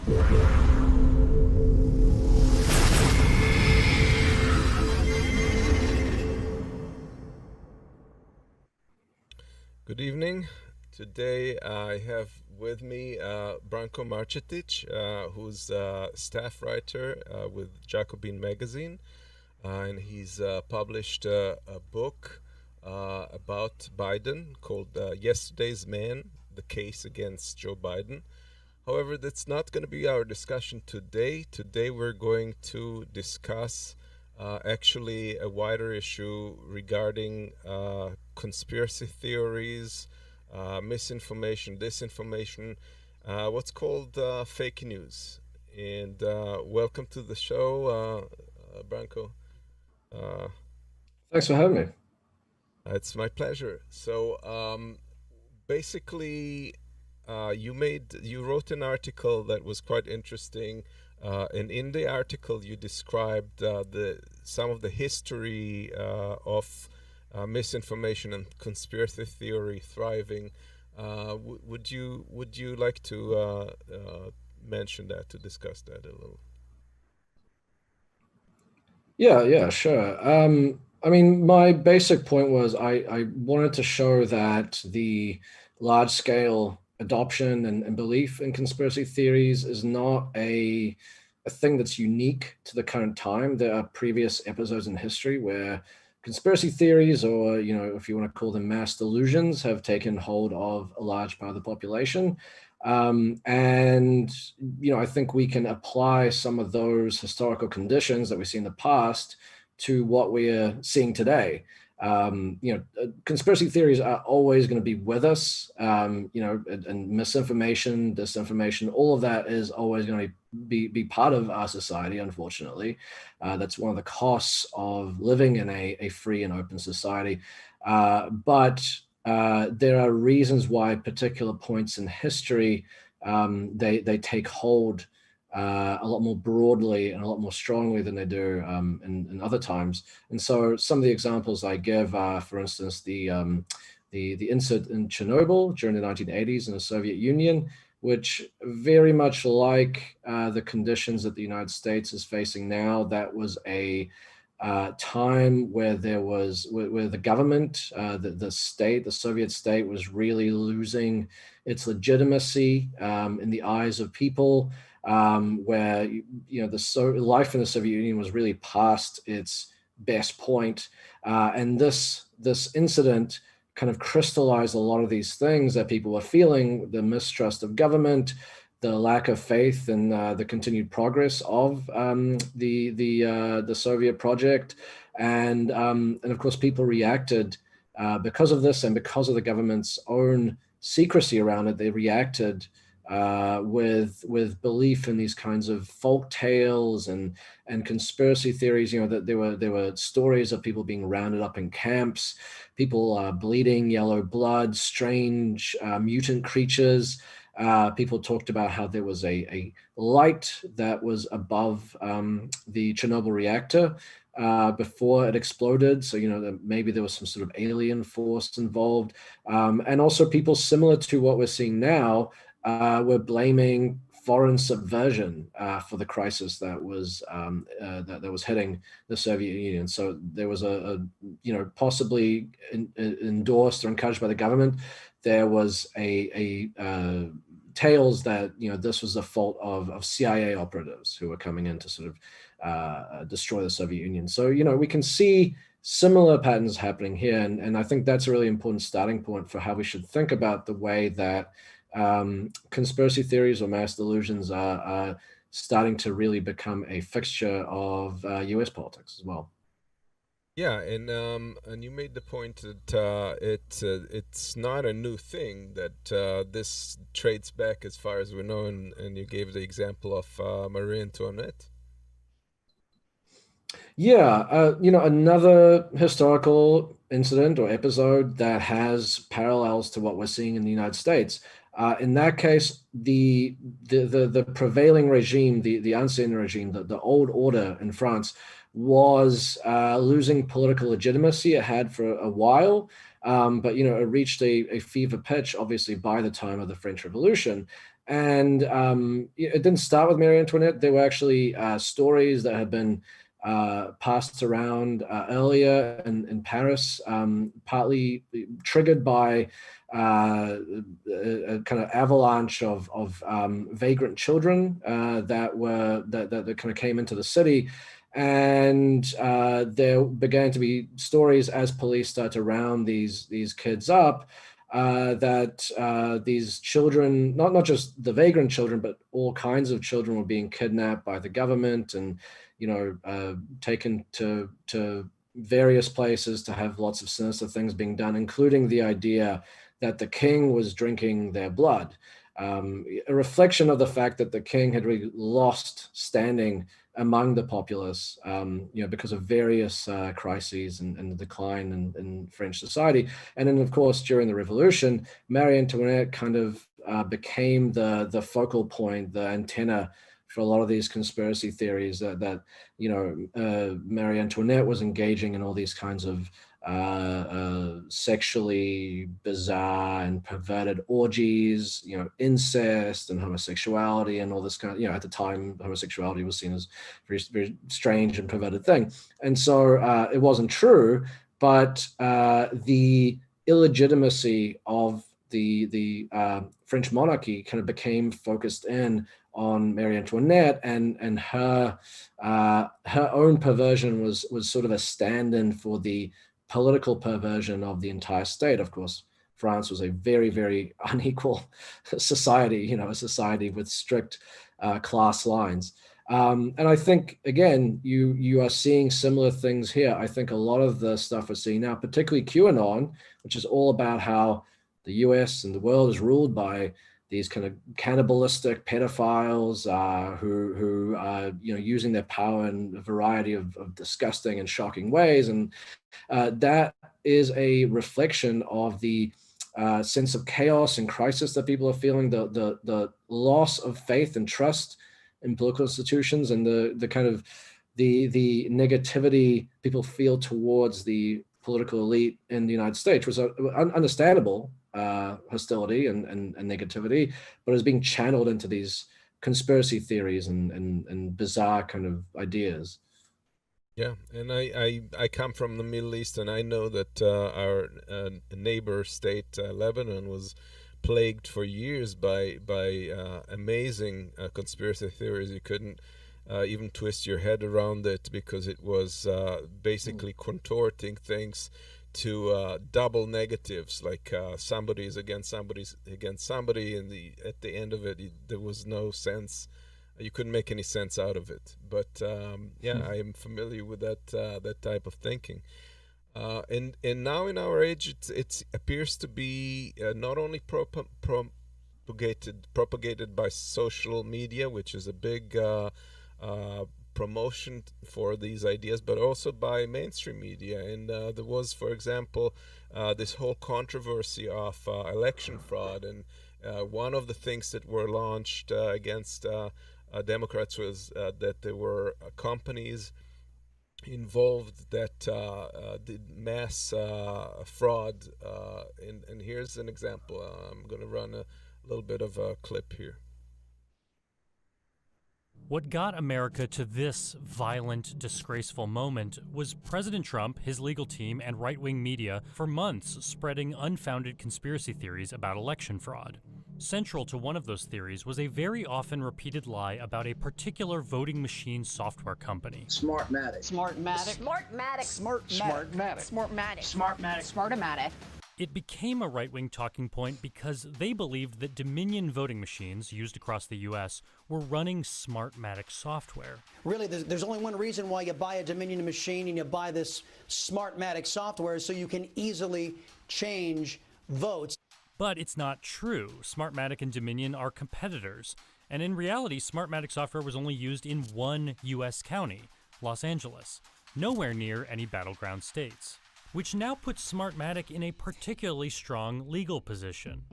Good evening. Today I have with me Branko Marcetic, who's a staff writer with Jacobin Magazine, and he's published a book about Biden called Yesterday's Man, The Case Against Joe Biden. However, that's not going to be our discussion today. Today we're going to discuss actually a wider issue regarding conspiracy theories, misinformation, disinformation, what's called fake news. And welcome to the show, Branko. Uh, Thanks for having me. it's my pleasure. So basically, you wrote an article that was quite interesting, and in the article you described the some of the history of misinformation and conspiracy theory thriving. Would you like to mention that, to discuss that a little? Yeah, sure. I mean, my basic point was I wanted to show that the large scale adoption and belief in conspiracy theories is not a thing that's unique to the current time. There are previous episodes in history where conspiracy theories, or if you want to call them mass delusions, have taken hold of a large part of the population. And I think we can apply some of those historical conditions that we see in the past to what we are seeing today. Conspiracy theories are always going to be with us. And misinformation, disinformation, all of that is always going to be part of our society. Unfortunately, that's one of the costs of living in a free and open society. But there are reasons why particular points in history they take hold a lot more broadly and a lot more strongly than they do in other times. And so some of the examples I give are, for instance, the incident in Chernobyl during the 1980s in the Soviet Union, which very much like the conditions that the United States is facing now. That was a time where where the government, the state, the Soviet state, was really losing its legitimacy in the eyes of people. Where life in the Soviet Union was really past its best point, and this incident kind of crystallized a lot of these things that people were feeling: the mistrust of government, the lack of faith in the continued progress of the Soviet project, and of course people reacted because of this and because of the government's own secrecy around it. They reacted with belief in these kinds of folk tales and conspiracy theories. That there were stories of people being rounded up in camps, people bleeding yellow blood, strange mutant creatures. People talked about how there was a light that was above the Chernobyl reactor before it exploded. So, that maybe there was some sort of alien force involved. And also people similar to what we're seeh now were blaming foreign subversion for the crisis that was hitting the Soviet Union. So there was possibly endorsed or encouraged by the government. There was a tales that this was the fault of CIA operatives who were coming in to sort of destroy the Soviet Union. So we can see similar patterns happening here, and I think that's a really important starting point for how we should think about the way that conspiracy theories or mass delusions are starting to really become a fixture of U.S. politics as well. Yeah, and you made the point that it's not a new thing, that this trades back as far as we know, and you gave the example of Marie Antoinette. Yeah, another historical incident or episode that has parallels to what we're seeing in the United States. In that case, the prevailing regime, the ancien regime, the old order in France, was losing political legitimacy. It had for a while, but it reached a fever pitch, obviously, by the time of the French Revolution. And it didn't start with Marie Antoinette. There were actually stories that had been passed around earlier in Paris, partly triggered by a kind of avalanche of vagrant children that kind of came into the city. And there began to be stories as police started to round these kids up, that these children, not just the vagrant children, but all kinds of children were being kidnapped by the government and, taken to various places to have lots of sinister things being done, including the idea that the king was drinking their blood. A reflection of the fact that the king had really lost standing among the populace, because of various crises and the decline in French society. And then, of course, during the Revolution, Marie Antoinette kind of became the focal point, the antenna for a lot of these conspiracy theories that Marie Antoinette was engaging in all these kinds of sexually bizarre and perverted orgies, incest and homosexuality and all this kind of, at the time, homosexuality was seen as very, very strange and perverted thing. And so it wasn't true, but the illegitimacy of the French monarchy kind of became focused in on Marie Antoinette, and her own perversion was sort of a stand-in for the political perversion of the entire state. Of course, France was a very, very unequal society, a society with strict class lines. And I think, again, you are seeing similar things here. I think a lot of the stuff we're seeing now, particularly QAnon, which is all about how the US and the world is ruled by these kind of cannibalistic pedophiles who are using their power in a variety of disgusting and shocking ways. And that is a reflection of the sense of chaos and crisis that people are feeling, the loss of faith and trust in political institutions, and the kind of the negativity people feel towards the political elite in the United States, was understandable hostility and negativity, but is being channeled into these conspiracy theories and bizarre kind of ideas. Yeah, and I come from the Middle East, and I know that our neighbor state, Lebanon, was plagued for years by amazing conspiracy theories. You couldn't even twist your head around it, because it was basically contorting things to double negatives, like somebody is against somebody, and at the end of it, there was no sense. You couldn't make any sense out of it. But I am familiar with that type of thinking. And now in our age, it appears to be not only propagated by social media, which is a big promotion for these ideas, but also by mainstream media. And there was, for example, this whole controversy of election fraud, and one of the things that were launched against Democrats was that there were companies involved that did mass fraud. And here's an example. I'm going to run a little bit of a clip here. What got America to this violent, disgraceful moment was President Trump, his legal team, and right-wing media for months spreading unfounded conspiracy theories about election fraud. Central to one of those theories was a very often repeated lie about a particular voting machine software company. Smartmatic. Smartmatic. Smartmatic. Smartmatic. Smartmatic. Smartmatic. Smartmatic. It became a right-wing talking point because they believed that Dominion voting machines used across the U.S. were running Smartmatic software. Really, there's only one reason why you buy a Dominion machine and you buy this Smartmatic software, so you can easily change votes. But it's not true. Smartmatic and Dominion are competitors. And in reality, Smartmatic software was only used in one U.S. county, Los Angeles, nowhere near any battleground states, which now puts Smartmatic in a particularly strong legal position.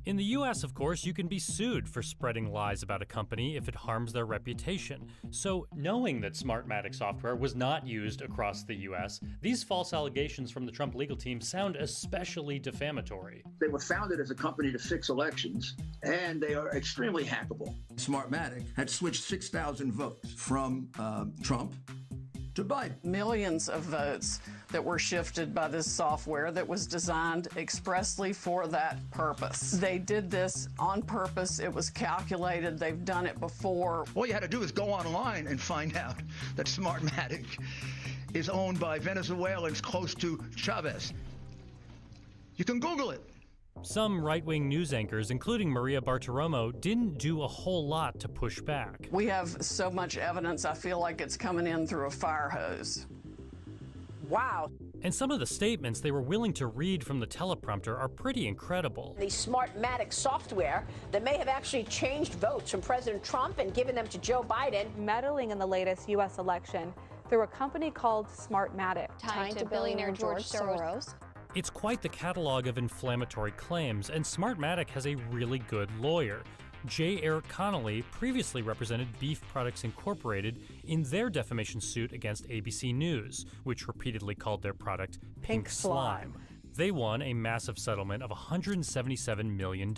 In the US, of course, you can be sued for spreading lies about a company if it harms their reputation. So, knowing that Smartmatic software was not used across the US, these false allegations from the Trump legal team sound especially defamatory. They were founded as a company to fix elections, and they are extremely hackable. Smartmatic had switched 6,000 votes from Trump to Biden. Millions of votes that were shifted by this software that was designed expressly for that purpose. They did this on purpose. It was calculated. They've done it before. All you had to do is go online and find out that Smartmatic is owned by Venezuelans close to Chavez. You can Google it. Some right-wing news anchors, including Maria Bartiromo, didn't do a whole lot to push back. We have so much evidence, I feel like it's coming in through a fire hose. Wow. And some of the statements they were willing to read from the teleprompter are pretty incredible. The Smartmatic software that may have actually changed votes from President Trump and given them to Joe Biden. Meddling in the latest U.S. election through a company called Smartmatic. Tied to billionaire George Soros. It's quite the catalog of inflammatory claims, and Smartmatic has a really good lawyer. J. Eric Connolly previously represented Beef Products Incorporated in their defamation suit against ABC News, which repeatedly called their product Pink Slime. They won a massive settlement of $177 million.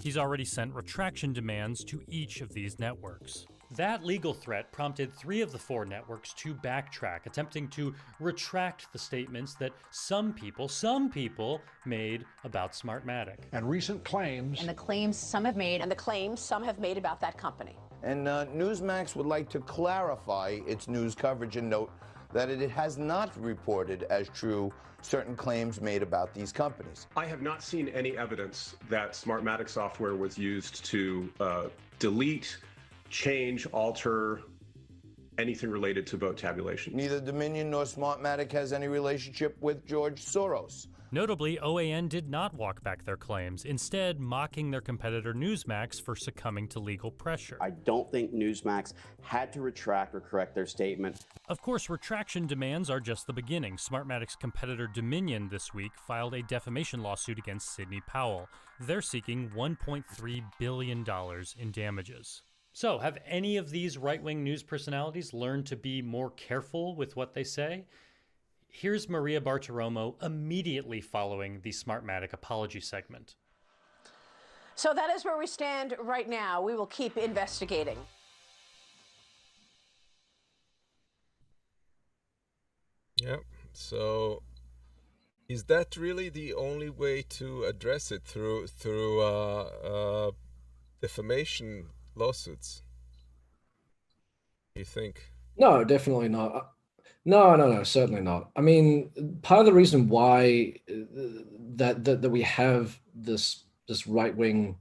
He's already sent retraction demands to each of these networks. That legal threat prompted 3 of the 4 networks to backtrack, attempting to retract the statements that some people made about Smartmatic. And recent claims. And the claims some have made. And the claims some have made about that company. And Newsmax would like to clarify its news coverage and note that it has not reported as true certain claims made about these companies. I have not seen any evidence that Smartmatic software was used to delete, change, alter anything related to vote tabulation. Neither Dominion nor Smartmatic has any relationship with George Soros. Notably, OAN did not walk back their claims, instead mocking their competitor Newsmax for succumbing to legal pressure. I don't think Newsmax had to retract or correct their statement. Of course, retraction demands are just the beginning. Smartmatic's competitor Dominion this week filed a defamation lawsuit against Sidney Powell. They're seeking $1.3 billion in damages. So, have any of these right-wing news personalities learned to be more careful with what they say? Here's Maria Bartiromo immediately following the Smartmatic apology segment. So that is where we stand right now. We will keep investigating. Yeah, so is that really the only way to address it, through defamation lawsuits? You think? No, definitely not. No, certainly not. I mean, part of the reason why that we have this right-wing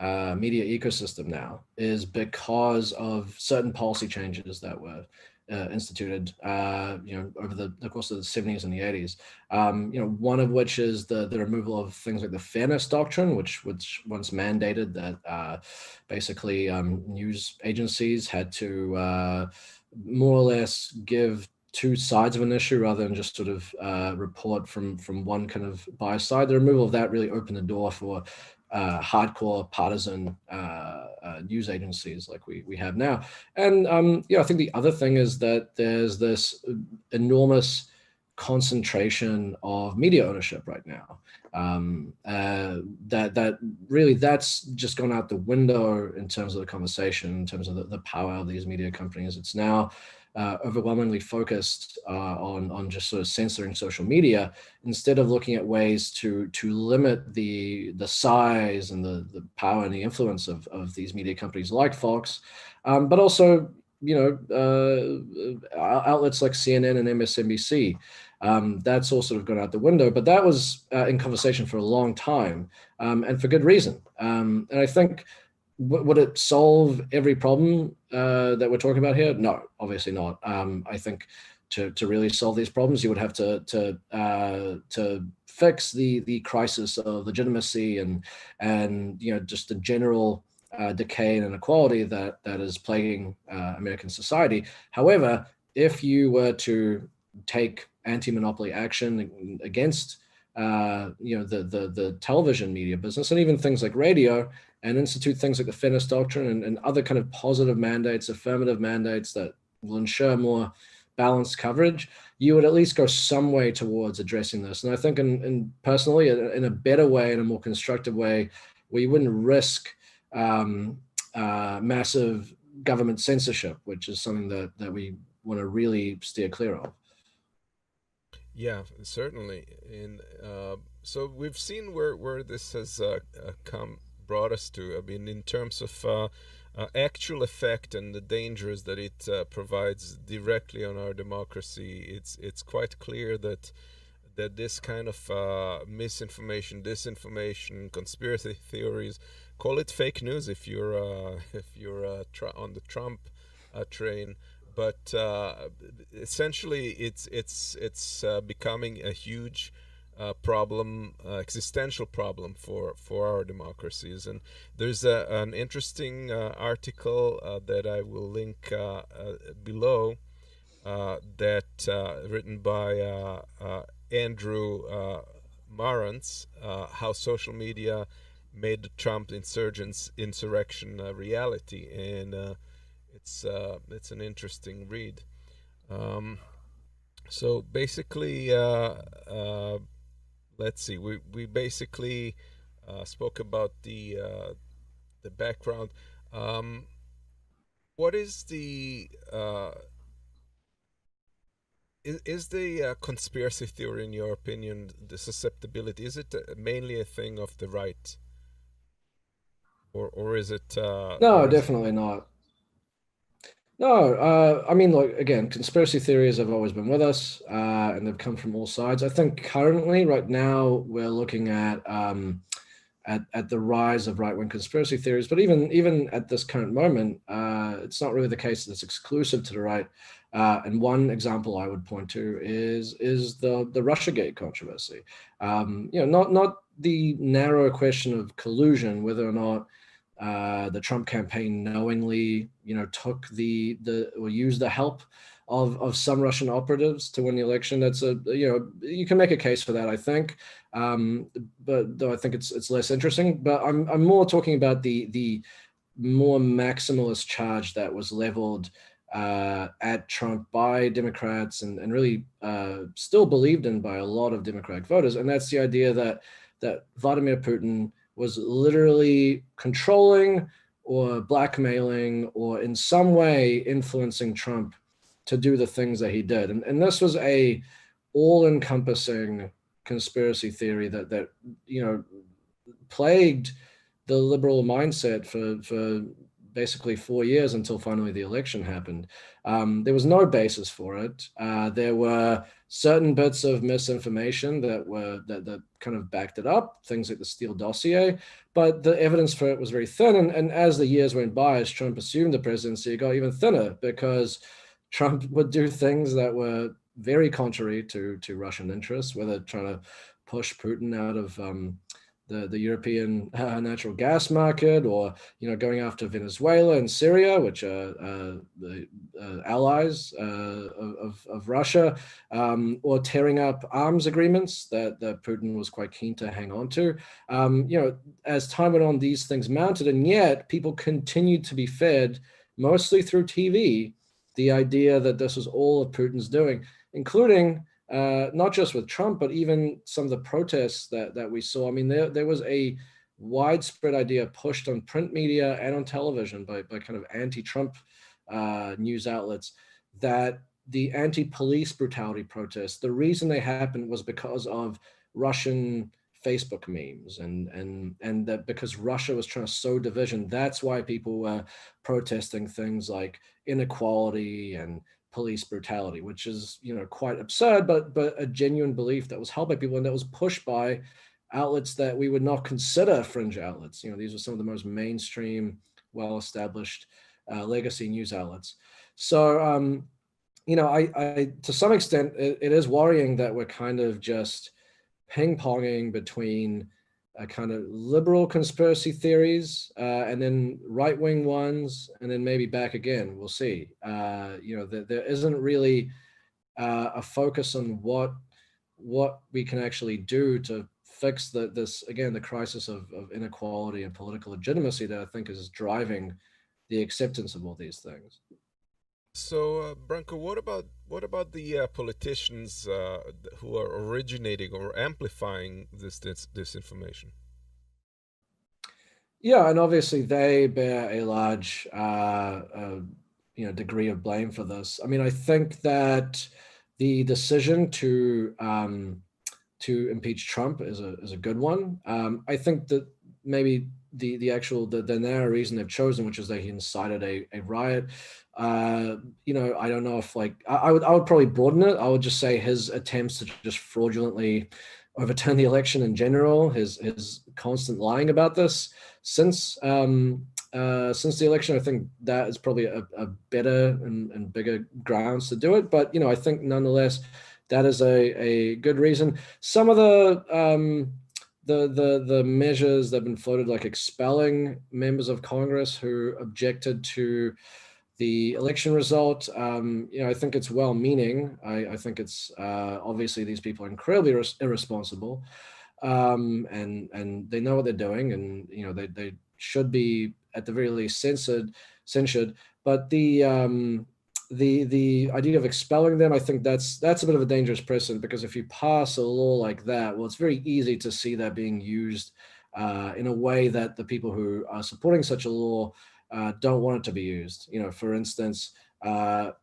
media ecosystem now is because of certain policy changes that were instituted, over the course of the 70s and the 80s. One of which is the removal of things like the fairness doctrine, which once mandated that basically news agencies had to more or less give 2 sides of an issue rather than just sort of report from one kind of biased side. The removal of that really opened the door for hardcore partisan news agencies like we have now. And I think the other thing is that there's this enormous concentration of media ownership right now. That really, that's just gone out the window in terms of the conversation, in terms of the power of these media companies. It's now overwhelmingly focused on just sort of censoring social media, instead of looking at ways to limit the size and the power and the influence of these media companies like Fox, but also outlets like CNN and MSNBC. That's all sort of gone out the window, but that was in conversation for a long time, and for good reason. And I think, would it solve every problem that we're talking about here? No, obviously not. I think to really solve these problems, you would have to fix the crisis of legitimacy and just the general decay and inequality that is plaguing American society. However, if you were to take anti-monopoly action against the television media business, and even things like radio, and institute things like the Fairness Doctrine and other kind of positive mandates, affirmative mandates that will ensure more balanced coverage, you would at least go some way towards addressing this. And I think personally, in a better way, in a more constructive way, where you wouldn't risk massive government censorship, which is something that we want to really steer clear of. Yeah, certainly. And so we've seen where this has brought us to. I mean, in terms of actual effect and the dangers that it provides directly on our democracy, it's quite clear that this kind of misinformation, disinformation, conspiracy theories, call it fake news if you're on the Trump train, but essentially it's becoming a huge problem, existential problem for our democracies. And there's an interesting article that I will link below, that written by Andrew Marantz, how social media made the Trump insurrection a reality, and it's an interesting read. So basically, let's see. We basically spoke about the background. What is the is the conspiracy theory, in your opinion, the susceptibility? Is it mainly a thing of the right, or is it? No, definitely not. No, I mean, like, again, conspiracy theories have always been with us, and they've come from all sides. I think currently, right now, we're looking at the rise of right-wing conspiracy theories. But even at this current moment, it's not really the case that it's exclusive to the right. And one example I would point to is the Russiagate controversy. Not the narrow question of collusion, whether or not the Trump campaign knowingly, took or used the help of some Russian operatives to win the election. That's you can make a case for that, I think, but though I think it's less interesting. But I'm more talking about the more maximalist charge that was leveled at Trump by Democrats and really still believed in by a lot of Democratic voters, and that's the idea that Vladimir Putin was literally controlling or blackmailing or in some way influencing Trump to do the things that he did. And this was a all-encompassing conspiracy theory that plagued the liberal mindset for basically 4 years until finally the election happened. There was no basis for it. There were certain bits of misinformation that kind of backed it up, things like the Steele dossier, but the evidence for it was very thin. And as the years went by, as Trump assumed the presidency, it got even thinner because Trump would do things that were very contrary to Russian interests, whether trying to push Putin out of the European natural gas market, or going after Venezuela and Syria, which are the allies of Russia, or tearing up arms agreements that Putin was quite keen to hang on to. As time went on, these things mounted, and yet people continued to be fed, mostly through TV, the idea that this was all of Putin's doing, including not just with Trump, but even some of the protests that we saw. I mean, there was a widespread idea pushed on print media and on television by kind of anti-Trump news outlets that the anti-police brutality protests, the reason they happened was because of Russian Facebook memes, and that because Russia was trying to sow division, that's why people were protesting things like inequality and police brutality, which is quite absurd, but a genuine belief that was held by people and that was pushed by outlets that we would not consider fringe outlets. These are some of the most mainstream, well-established legacy news outlets. So I to some extent it is worrying that we're kind of just ping-ponging between kind of liberal conspiracy theories and then right-wing ones, and then maybe back again. We'll see. There isn't really a focus on what we can actually do to fix the crisis of inequality and political legitimacy that I think is driving the acceptance of all these things. So, Branko, what about the politicians who are originating or amplifying this disinformation? Yeah, and obviously they bear a large, degree of blame for this. I mean, I think that the decision to impeach Trump is a good one. I think that maybe the narrow reason they've chosen, which is that he incited a riot. I don't know if I would probably broaden it. I would just say his attempts to just fraudulently overturn the election in general, his constant lying about this since the election. I think that is probably a better and bigger grounds to do it. But I think nonetheless that is a good reason. Some of the measures that have been floated, like expelling members of Congress who objected to the election result, I think it's well-meaning. I think it's obviously these people are incredibly irresponsible, and they know what they're doing, and they should be at the very least censured. But the idea of expelling them, I think that's a bit of a dangerous precedent, because if you pass a law like that, well, it's very easy to see that being used in a way that the people who are supporting such a law don't want it to be used. For instance,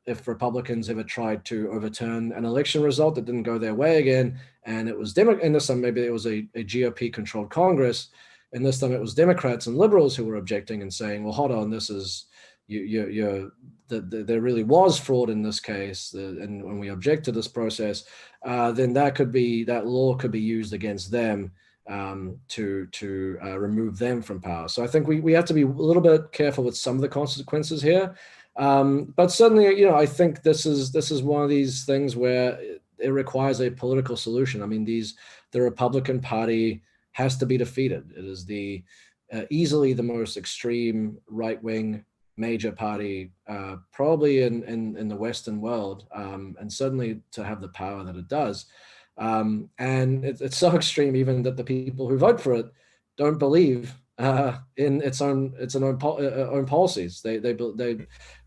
if Republicans ever tried to overturn an election result that didn't go their way again, and it was and this time maybe it was a GOP-controlled Congress, and this time it was Democrats and liberals who were objecting and saying, "Well, hold on, this is there really was fraud in this case, and when we object to this process, then that law could be used against them." To remove them from power. So I think we have to be a little bit careful with some of the consequences here. But certainly, I think this is one of these things where it requires a political solution. I mean, the Republican Party has to be defeated. It is easily the most extreme right-wing major party, probably in the Western world, and certainly to have the power that it does. And it's so extreme even that the people who vote for it don't believe in its own policies. They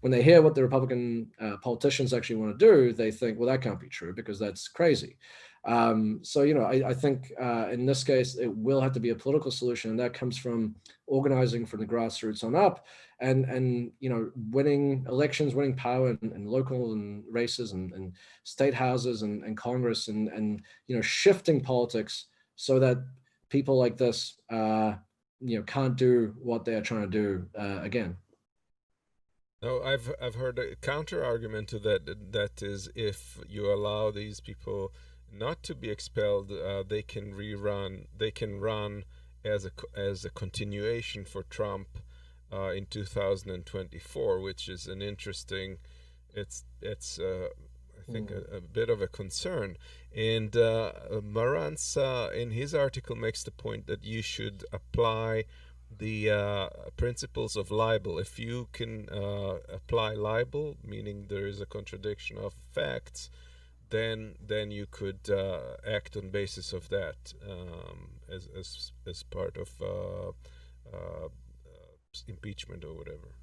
when they hear what the Republican politicians actually want to do, they think, well, that can't be true because that's crazy. So I think in this case it will have to be a political solution, and that comes from organizing from the grassroots on up, and winning elections, winning power in local and races and state houses and Congress, and shifting politics so that people like this can't do what they are trying to do again. No, I've heard a counter argument to that is, if you allow these people not to be expelled, they can run as a continuation for Trump in 2024, which is an interesting. It's I think a bit of a concern. And Marantz in his article makes the point that you should apply the principles of libel. If you can apply libel, meaning there is a contradiction of facts, then you could act on basis of that as part of impeachment or whatever.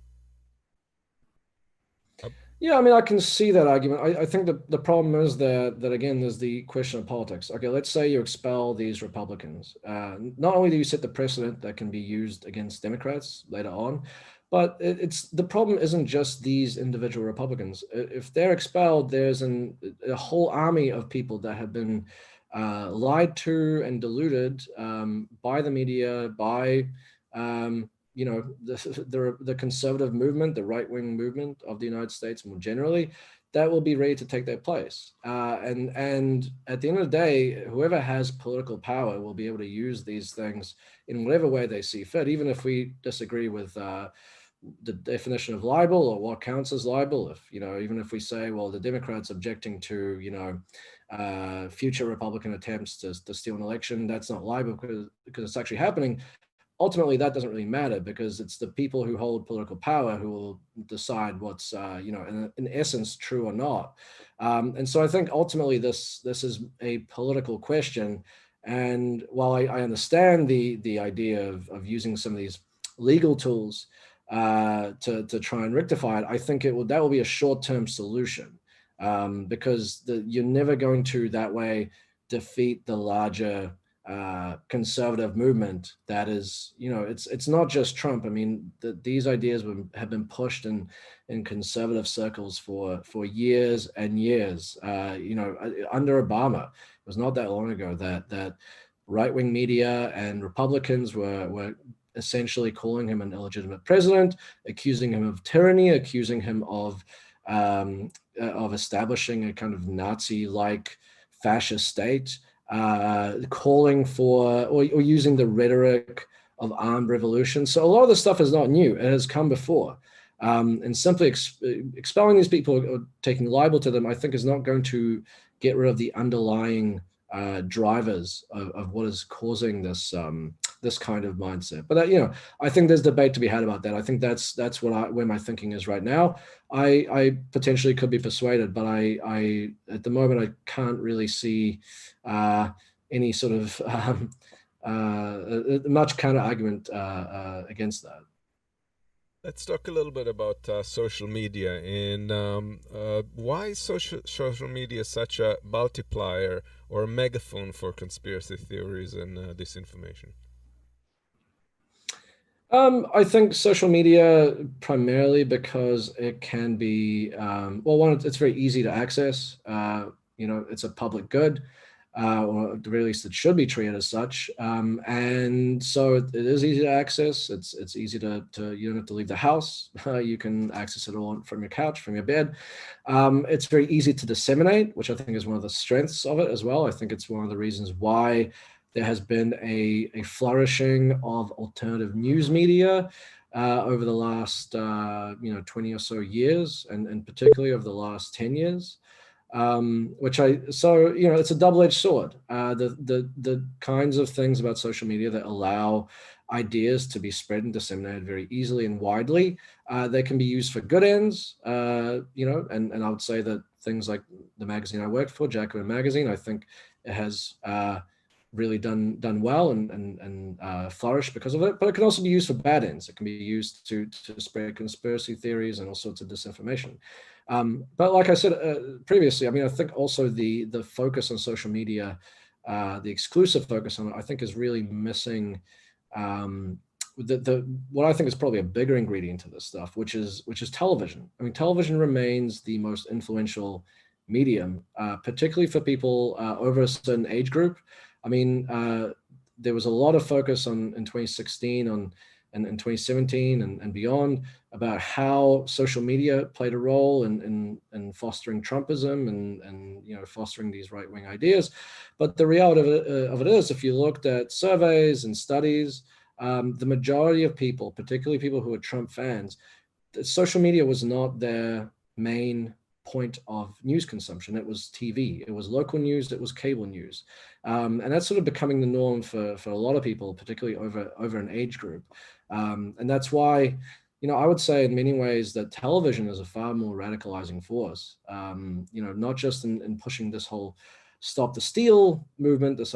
Yeah, I mean, I can see that argument. I think the problem is that again, there's the question of politics. Okay, let's say you expel these Republicans. Not only do you set the precedent that can be used against Democrats later on, but the problem isn't just these individual Republicans. If they're expelled, there's a whole army of people that have been lied to and deluded by the media, by the conservative movement, the right-wing movement of the United States more generally, that will be ready to take their place. And at the end of the day, whoever has political power will be able to use these things in whatever way they see fit, even if we disagree with the definition of libel or what counts as libel. Even if we say, well, the Democrats objecting to, future Republican attempts to steal an election, that's not libel because it's actually happening. ultimately that doesn't really matter, because it's the people who hold political power who will decide what's in essence true or not. And so I think ultimately this is a political question. And while I understand the idea of using some of these legal tools to try and rectify it, I think that will be a short-term solution, because you're never going to that way defeat the larger conservative movement. That is, it's not just Trump. I mean, these ideas have been pushed in conservative circles for years and years. Under Obama, it was not that long ago that right-wing media and Republicans were essentially calling him an illegitimate president, accusing him of tyranny, accusing him of establishing a kind of Nazi-like fascist state, calling for or using the rhetoric of armed revolution. So a lot of this stuff is not new. It has come before. And simply expelling these people or taking libel to them, I think, is not going to get rid of the underlying drivers of what is causing this this kind of mindset. But I think there's debate to be had about that. I think that's where my thinking is right now. I potentially could be persuaded, but I at the moment I can't really see any sort of much counter argument against that. Let's talk a little bit about social media and why is social media such a multiplier or a megaphone for conspiracy theories and disinformation? I think social media primarily because it can be, one, it's very easy to access. It's a public good, or at the very least it should be treated as such. And so it is easy to access. It's easy to you don't have to leave the house. You can access it all from your couch, from your bed. It's very easy to disseminate, which I think is one of the strengths of it as well. I think it's one of the reasons why there has been a flourishing of alternative news media over the last 20 or so years, and particularly over the last 10 years. It's a double-edged sword. The kinds of things about social media that allow ideas to be spread and disseminated very easily and widely, they can be used for good ends, and I would say that things like the magazine I worked for, Jacobin Magazine, I think it has really done well and flourished because of it. But it can also be used for bad ends. It can be used to spread conspiracy theories and all sorts of disinformation. But like I said previously, I mean, I think also the focus on social media, the exclusive focus on it, I think is really missing what I think is probably a bigger ingredient to this stuff, which is television. I mean, television remains the most influential medium, particularly for people over a certain age group. I mean, there was a lot of focus in 2016 and 2017 and beyond about how social media played a role in fostering Trumpism and fostering these right-wing ideas. But the reality of it is, if you looked at surveys and studies, the majority of people, particularly people who are Trump fans, social media was not their main point of news consumption. It was TV, it was local news, it was cable news. And that's sort of becoming the norm for a lot of people, particularly over an age group. And that's why, I would say in many ways that television is a far more radicalizing force, not just in pushing this whole stop the steal movement, this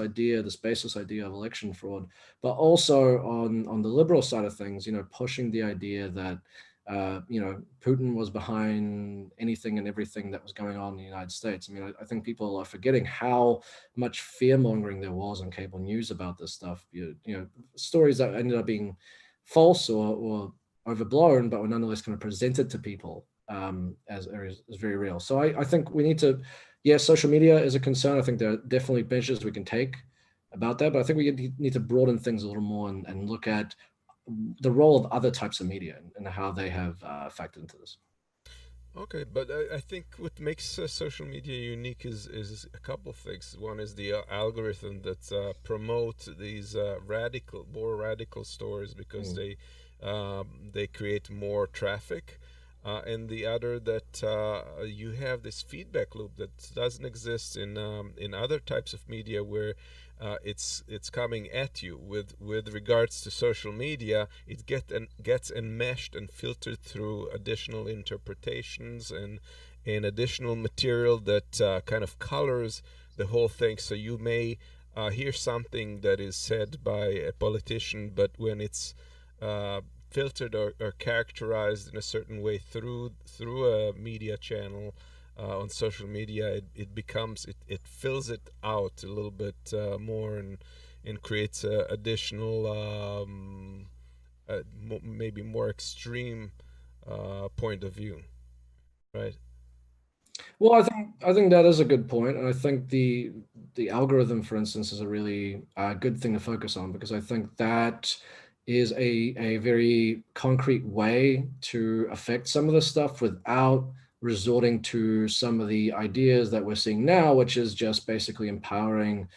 baseless idea of election fraud, but also on the liberal side of things, pushing the idea that Putin was behind anything and everything that was going on in the United States. I mean, I think people are forgetting how much fear mongering there was on cable news about this stuff. Stories that ended up being false or overblown, but were nonetheless kind of presented to people as very real. So I think we need to, social media is a concern. I think there are definitely measures we can take about that, but I think we need to broaden things a little more and look at the role of other types of media and how they have factored into this. Okay, but I think what makes social media unique is a couple of things. One is the algorithm that promote these more radical stories because they create more traffic. and the other that you have this feedback loop that doesn't exist in other types of media, where it's coming at you. With regards to social media, it gets enmeshed and filtered through additional interpretations and additional material that kind of colors the whole thing. So you may hear something that is said by a politician, but when it's filtered or characterized in a certain way through a media channel on social media, it fills it out a little bit more, and creates additional maybe more extreme point of view, right? Well, I think that is a good point, and I think the algorithm, for instance, is a really good thing to focus on, because I think that is a very concrete way to affect some of this stuff without resorting to some of the ideas that we're seeing now, which is just basically empowering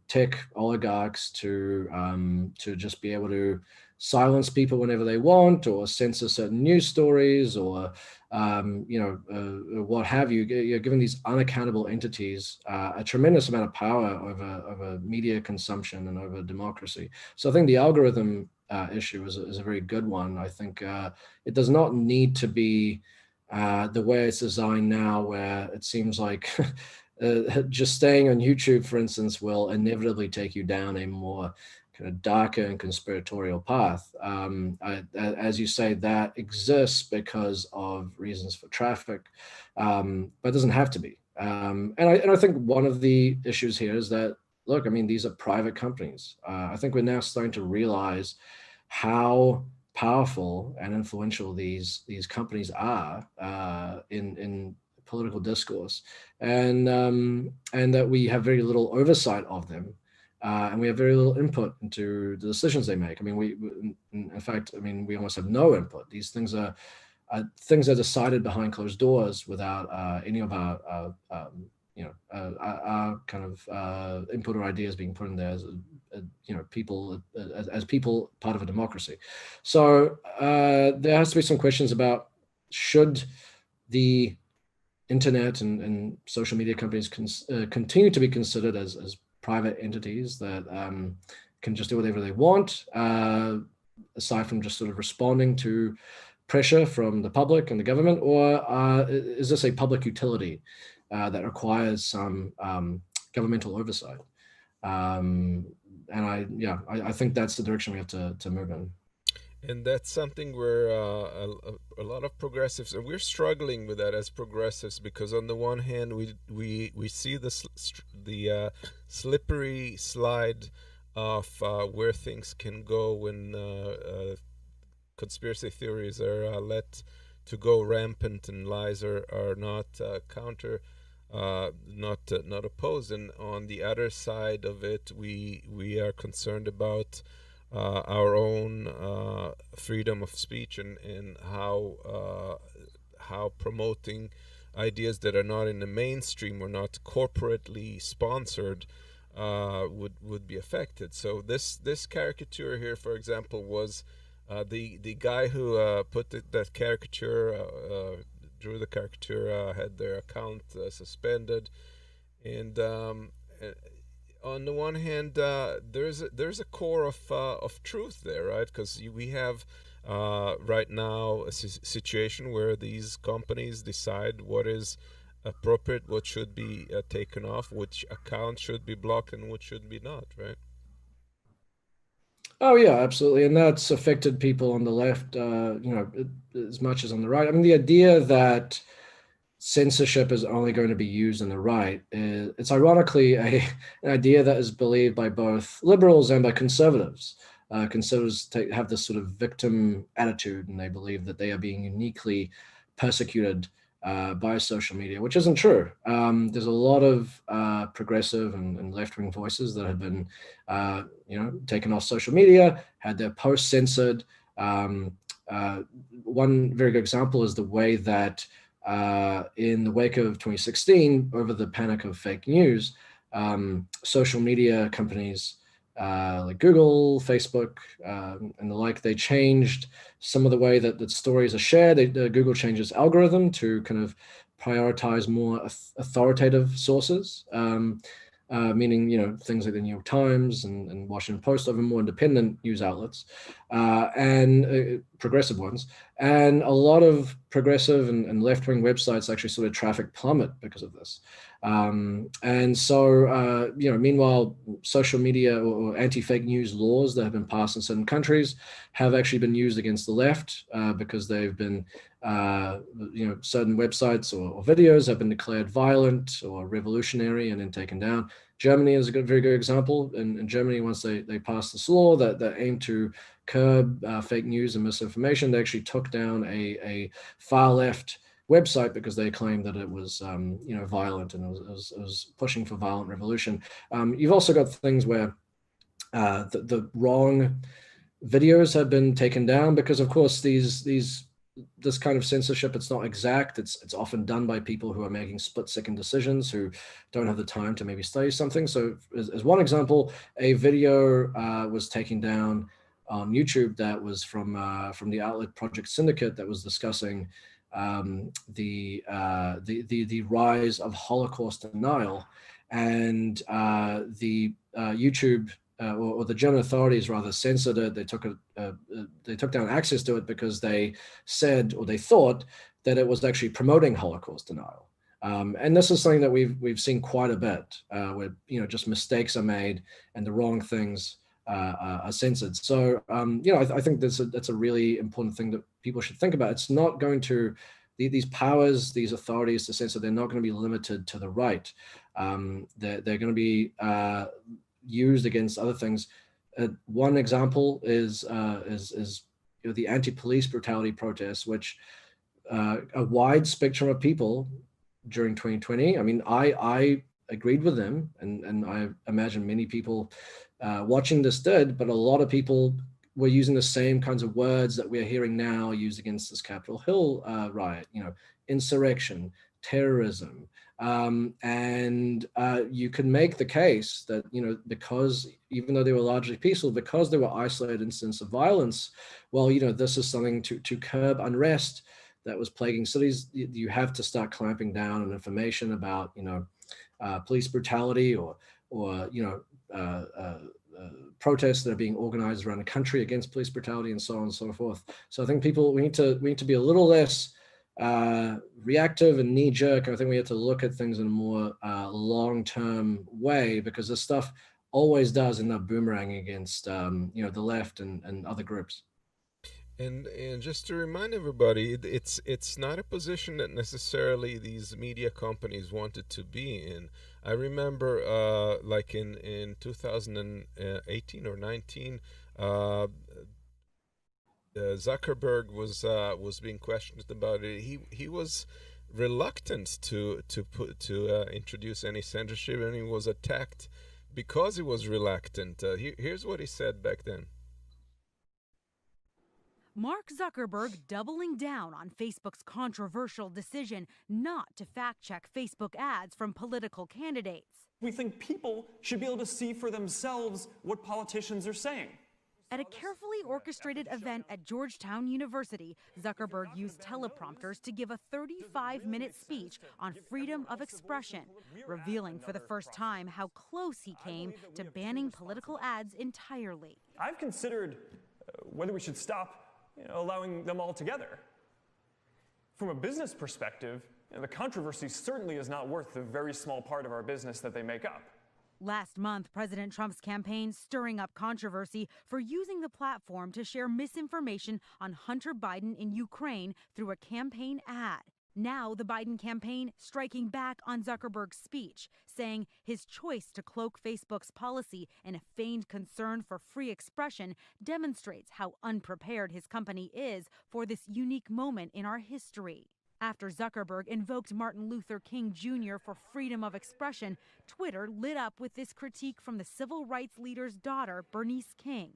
tech oligarchs to just be able to silence people whenever they want, or censor certain news stories, or what have you. You're giving these unaccountable entities a tremendous amount of power over media consumption and over democracy. So I think the algorithm issue is a very good one. I think it does not need to be the way it's designed now, where it seems like just staying on YouTube, for instance, will inevitably take you down a more kind of darker and conspiratorial path. As you say, that exists because of reasons for traffic, but it doesn't have to be. And I think one of the issues here is that, look, I mean, these are private companies. I think we're now starting to realize how powerful and influential these companies are in political discourse, and that we have very little oversight of them. And we have very little input into the decisions they make. I mean, in fact, we almost have no input. These things are decided behind closed doors without any of our kind of input or ideas being put in there as people, as people part of a democracy. So there has to be some questions about, should the internet and social media companies continue to be considered as private entities that can just do whatever they want, aside from just sort of responding to pressure from the public and the government, or is this a public utility that requires some governmental oversight? And I think that's the direction we have to move in. And that's something where a lot of progressives, and we're struggling with that as progressives, because on the one hand we see the slippery slide of where things can go when conspiracy theories are let to go rampant and lies are not not opposed. And on the other side of it, we are concerned about our own freedom of speech, and how promoting ideas that are not in the mainstream or not corporately sponsored would be affected. So this caricature here, for example, was the guy who put that caricature, drew the caricature, had their account suspended, and on the one hand, there's a core of truth there, right? Because we have right now a situation where these companies decide what is appropriate, what should be taken off, which accounts should be blocked, and what should be not, right? Oh yeah, absolutely, and that's affected people on the left, as much as on the right. I mean, the idea that censorship is only going to be used on the right, it's ironically an idea that is believed by both liberals and by conservatives. Conservatives have this sort of victim attitude, and they believe that they are being uniquely persecuted by social media, which isn't true. There's a lot of progressive and left-wing voices that have been, taken off social media, had their posts censored. One very good example is the way that in the wake of 2016, over the panic of fake news, social media companies like Google, Facebook, and the like. They changed some of the way that stories are shared. Google changed its algorithm to kind of prioritize more authoritative sources, meaning, things like the New York Times and Washington Post over more independent news outlets, and progressive ones. And a lot of progressive and left-wing websites actually sort of traffic plummet because of this. And so, meanwhile, social media or anti-fake news laws that have been passed in certain countries have actually been used against the left because they've been, certain websites or videos have been declared violent or revolutionary and then taken down. Germany is a very good example. In Germany, once they passed this law that aimed to curb fake news and misinformation, they actually took down a far left website because they claimed that it was, violent and it was pushing for violent revolution. You've also got things where the wrong videos have been taken down because, of course, this kind of censorship, it's not exact. It's often done by people who are making split-second decisions, who don't have the time to maybe study something. So as one example, a video was taken down on YouTube that was from the outlet Project Syndicate that was discussing the rise of Holocaust denial, and the YouTube or the German authorities rather censored it. They took down access to it because they said, or they thought, that it was actually promoting Holocaust denial. And this is something that we've seen quite a bit, where just mistakes are made and the wrong things are censored. So I think that's a really important thing that people should think about. It's not going to these powers, these authorities to censor. They're not going to be limited to the right. They're going to be used against other things. One example is the anti-police brutality protests, which a wide spectrum of people during 2020. I mean, I agreed with them, and I imagine many people watching this did, but a lot of people were using the same kinds of words that we're hearing now used against this Capitol Hill riot, insurrection, terrorism. And you can make the case that, because even though they were largely peaceful, because they were isolated incidents of violence, well, this is something to curb unrest that was plaguing cities. You have to start clamping down on information about, police brutality or protests that are being organized around the country against police brutality and so on and so forth. So I think we need to be a little less reactive and knee-jerk. I think we have to look at things in a more long-term way, because this stuff always does end up boomeranging against the left and other groups. And just to remind everybody, it's not a position that necessarily these media companies wanted to be in. I remember, like in 2018 or 19, Zuckerberg was being questioned about it. He was reluctant to introduce any censorship, and he was attacked because he was reluctant. Here's what he said back then. Mark Zuckerberg doubling down on Facebook's controversial decision not to fact-check Facebook ads from political candidates. We think people should be able to see for themselves what politicians are saying. At a carefully orchestrated event at Georgetown University, Zuckerberg used teleprompters to give a 35-minute speech on freedom of expression, revealing for the first time how close he came to banning political ads entirely. I've considered whether we should stop allowing them all together. From a business perspective, the controversy certainly is not worth the very small part of our business that they make up. Last month, President Trump's campaign stirring up controversy for using the platform to share misinformation on Hunter Biden in Ukraine through a campaign ad. Now, the Biden campaign striking back on Zuckerberg's speech, saying his choice to cloak Facebook's policy in a feigned concern for free expression demonstrates how unprepared his company is for this unique moment in our history. After Zuckerberg invoked Martin Luther King Jr. for freedom of expression, Twitter lit up with this critique from the civil rights leader's daughter, Bernice King.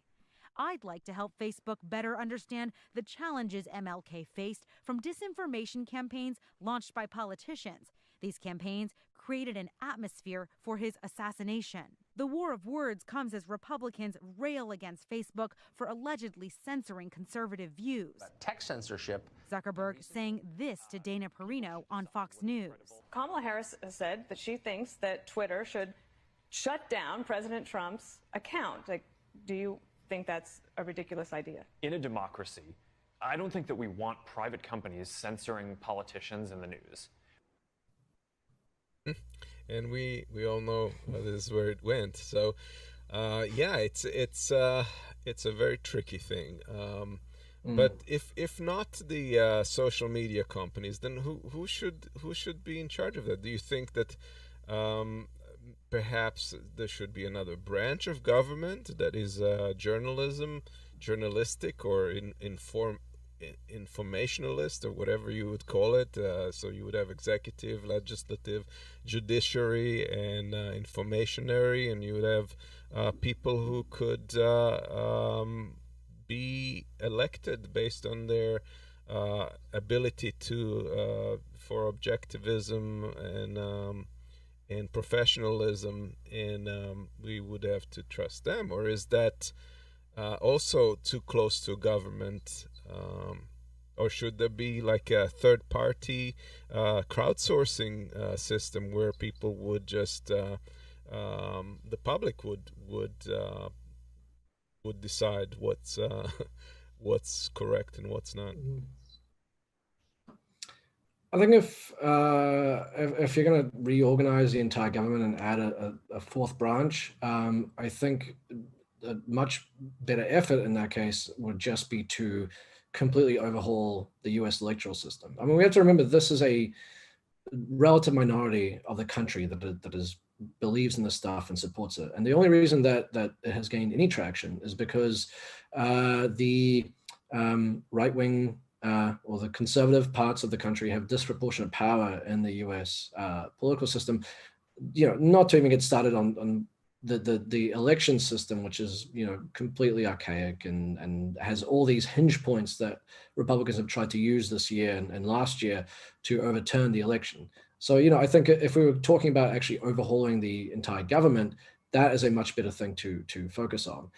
I'd like to help Facebook better understand the challenges MLK faced from disinformation campaigns launched by politicians. These campaigns created an atmosphere for his assassination. The war of words comes as Republicans rail against Facebook for allegedly censoring conservative views. Tech censorship. Zuckerberg saying this to Dana Perino on Fox News. Kamala Harris has said that she thinks that Twitter should shut down President Trump's account. Like, do you think that's a ridiculous idea? In a democracy, I don't think that we want private companies censoring politicians in the news. And we all know this is where it went. So, yeah, it's a very tricky thing. But if not the social media companies, then who should be in charge of that? Do you think that perhaps there should be another branch of government that is journalistic or informationalist or whatever you would call it? So you would have executive, legislative, judiciary, and informationary, and you would have people who could be elected based on their ability to for objectivism and professionalism, and we would have to trust them. Or is that also too close to government? Or should there be like a third-party crowdsourcing system where people would just the public would decide what's correct and what's not? I think if you're going to reorganize the entire government and add a fourth branch, I think a much better effort in that case would just be to completely overhaul the U.S. electoral system. I mean, we have to remember this is a relative minority of the country that believes in this stuff and supports it. And the only reason that it has gained any traction is because the right-wing or the conservative parts of the country have disproportionate power in the U.S. Political system. Not to even get started on the election system, which is completely archaic and has all these hinge points that Republicans have tried to use this year and last year to overturn the election. So I think if we were talking about actually overhauling the entire government, that is a much better thing to focus on.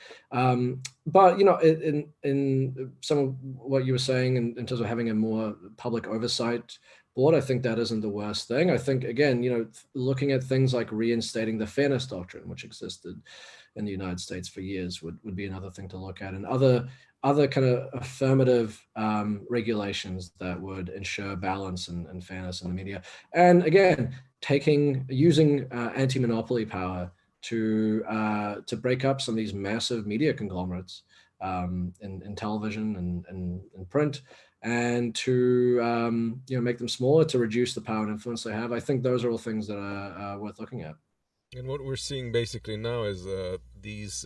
But in some of what you were saying in terms of having a more public oversight board, I think that isn't the worst thing. I think, again, looking at things like reinstating the fairness doctrine, which existed in the United States for years, would be another thing to look at, and other kind of affirmative regulations that would ensure balance and fairness in the media. And again, using anti-monopoly power to break up some of these massive media conglomerates in television and print, and to make them smaller to reduce the power and influence they have. I think those are all things that are worth looking at. And what we're seeing basically now is these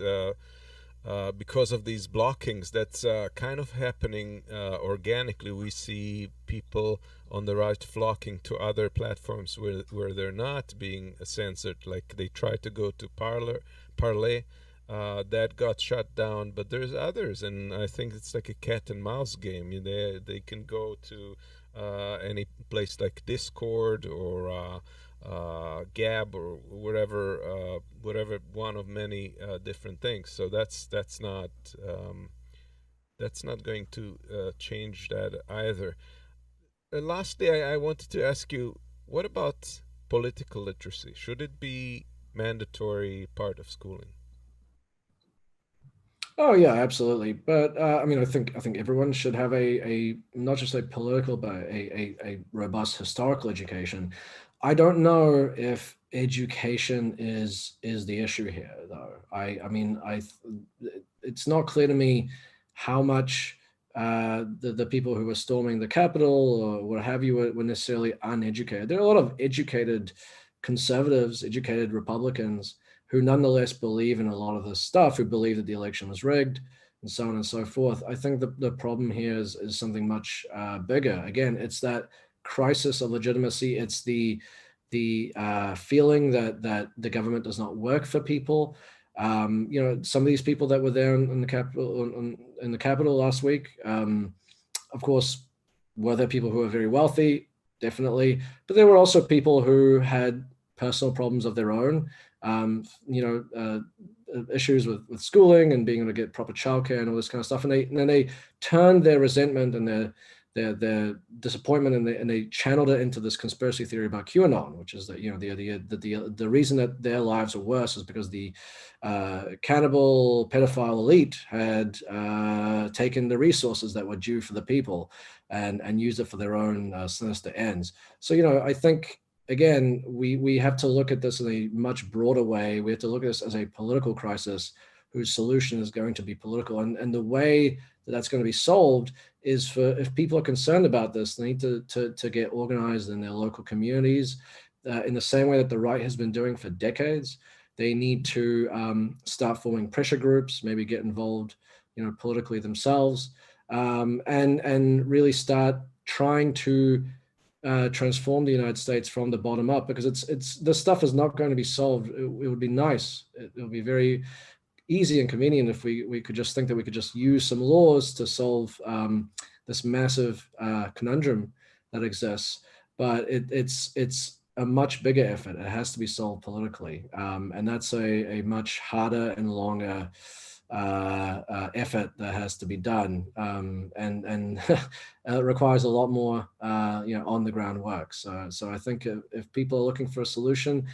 because of these blockings that's kind of happening organically. We see people on the right flocking to other platforms where they're not being censored. Like they tried to go to Parler, that got shut down, but there's others, and I think it's like a cat and mouse game. They can go to any place like Discord or Gab or whatever one of many different things. So that's not going to change that either. Lastly, I wanted to ask you, what about political literacy? Should it be mandatory part of schooling? Oh yeah, absolutely. But I mean, I think everyone should have a not just a political, but a robust historical education. I don't know if education is the issue here, though. It's not clear to me how much the people who were storming the Capitol or what have you were necessarily uneducated. There are a lot of educated conservatives, educated Republicans who nonetheless believe in a lot of this stuff, who believe that the election was rigged, and so on and so forth. I think the problem here is something much bigger. Again, it's that crisis of legitimacy. It's the feeling that the government does not work for people. Some of these people that were there in the Capitol last week, of course, were there people who were very wealthy? Definitely, but there were also people who had personal problems of their own, issues with schooling and being able to get proper childcare and all this kind of stuff. And then they turned their resentment and their disappointment and they channeled it into this conspiracy theory about QAnon, which is that the idea that the reason that their lives are worse is because the cannibal pedophile elite had taken the resources that were due for the people and used it for their own sinister ends. So I think, again, we have to look at this in a much broader way. We have to look at this as a political crisis whose solution is going to be political. And the way that that's going to be solved is if people are concerned about this, they need to get organized in their local communities in the same way that the right has been doing for decades. They need to start forming pressure groups, maybe get involved, politically themselves, and really start trying to transform the United States from the bottom up, because this stuff is not going to be solved. It would be nice. It would be very easy and convenient if we could just think that we could just use some laws to solve this massive conundrum that exists. But it's a much bigger effort. It has to be solved politically, and that's a much harder and longer effort that has to be done, and it requires a lot more on the ground work. So I think if people are looking for a solution,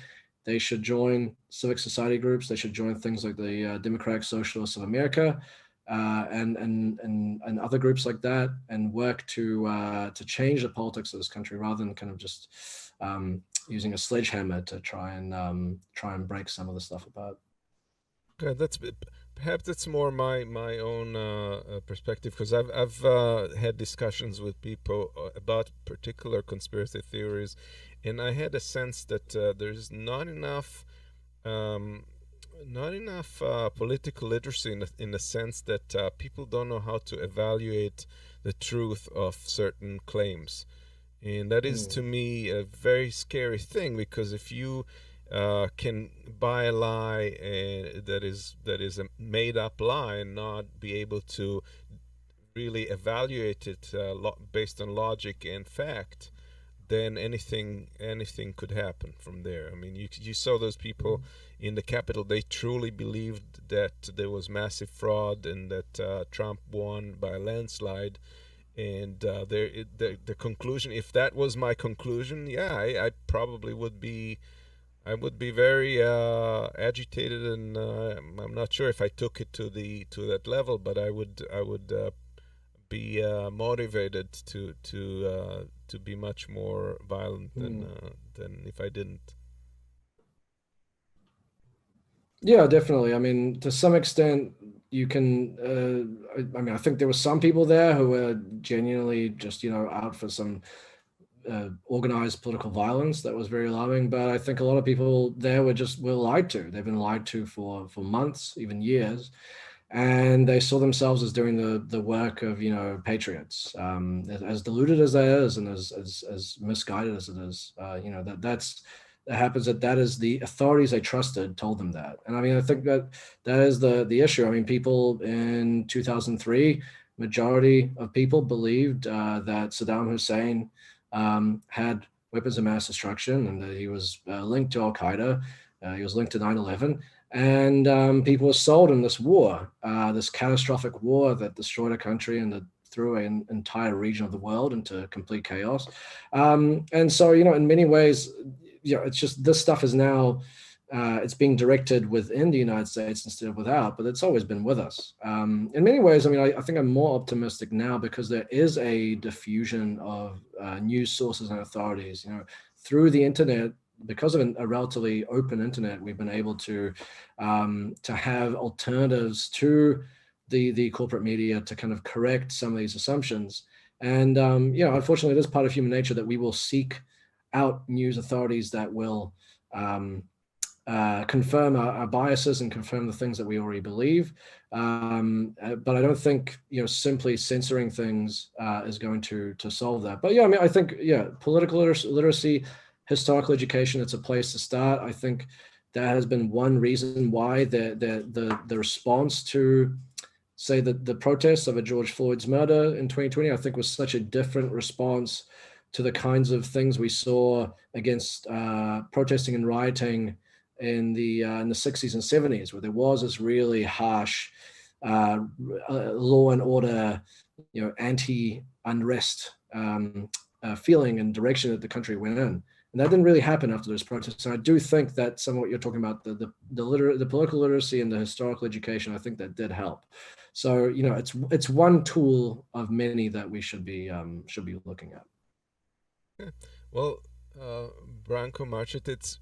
they should join civic society groups. They should join things like the Democratic Socialists of America and other groups like that, and work to change the politics of this country rather than kind of just using a sledgehammer to try and break some of the stuff apart. Okay, perhaps that's more my own perspective, because I've had discussions with people about particular conspiracy theories, and I had a sense that there's not enough political literacy in the sense that people don't know how to evaluate the truth of certain claims, and that is to me a very scary thing, because if you can buy a lie that is a made-up lie and not be able to really evaluate it based on logic and fact, then anything could happen from there. I mean, you saw those people in the Capitol. They truly believed that there was massive fraud and that Trump won by a landslide. And the conclusion, if that was my conclusion, yeah, I probably would be. I would be very agitated, and I'm not sure if I took it to that level, but I would be motivated to be much more violent than if I didn't. Yeah, definitely. I mean, to some extent, you can. I think there were some people there who were genuinely just out for some organized political violence that was very alarming. But I think a lot of people there were lied to. They've been lied to for months, even years, and they saw themselves as doing the work of patriots. As deluded as that is, and as misguided as it is, that happens. That is the authorities they trusted told them that. And I mean, I think that is the issue. I mean, people in 2003, majority of people believed that Saddam Hussein had weapons of mass destruction, and that he was linked to Al-Qaeda. He was linked to 9/11, and people were sold in this war, this catastrophic war that destroyed a country and that threw an entire region of the world into complete chaos. And so, in many ways, it's just this stuff is now it's being directed within the United States instead of without, but it's always been with us. In many ways, I mean, I think I'm more optimistic now because there is a diffusion of news sources and authorities, through the internet. Because of a relatively open internet, we've been able to have alternatives to the corporate media to kind of correct some of these assumptions. And unfortunately, it is part of human nature that we will seek out news authorities that will confirm our biases and confirm the things that we already believe. But I don't think simply censoring things is going to solve that. But yeah, I mean, I think political literacy, historical education, it's a place to start. I think that has been one reason why the response to, say, the protests of a George Floyd's murder in 2020, I think was such a different response to the kinds of things we saw against protesting and rioting in the 60s and 70s, where there was this really harsh law and order, anti-unrest feeling and direction that the country went in. And that didn't really happen after those protests. And I do think that some of what you're talking about, the political literacy and the historical education, I think that did help. So, it's one tool of many that we should be looking at. Yeah. Well, Branko Marcetic,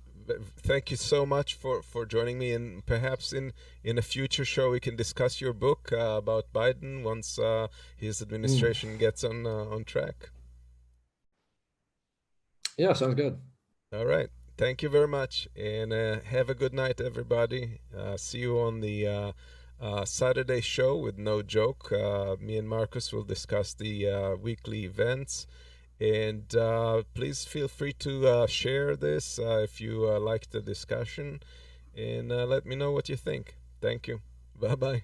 thank you so much for joining me, and perhaps in a future show we can discuss your book about Biden once his administration gets on track. Yeah, sounds good. All right. Thank you very much, and have a good night, everybody. See you on the Saturday show with No Joke. Me and Marcus will discuss the weekly events. And please feel free to share this if you like the discussion, and let me know what you think. Thank you. Bye-bye.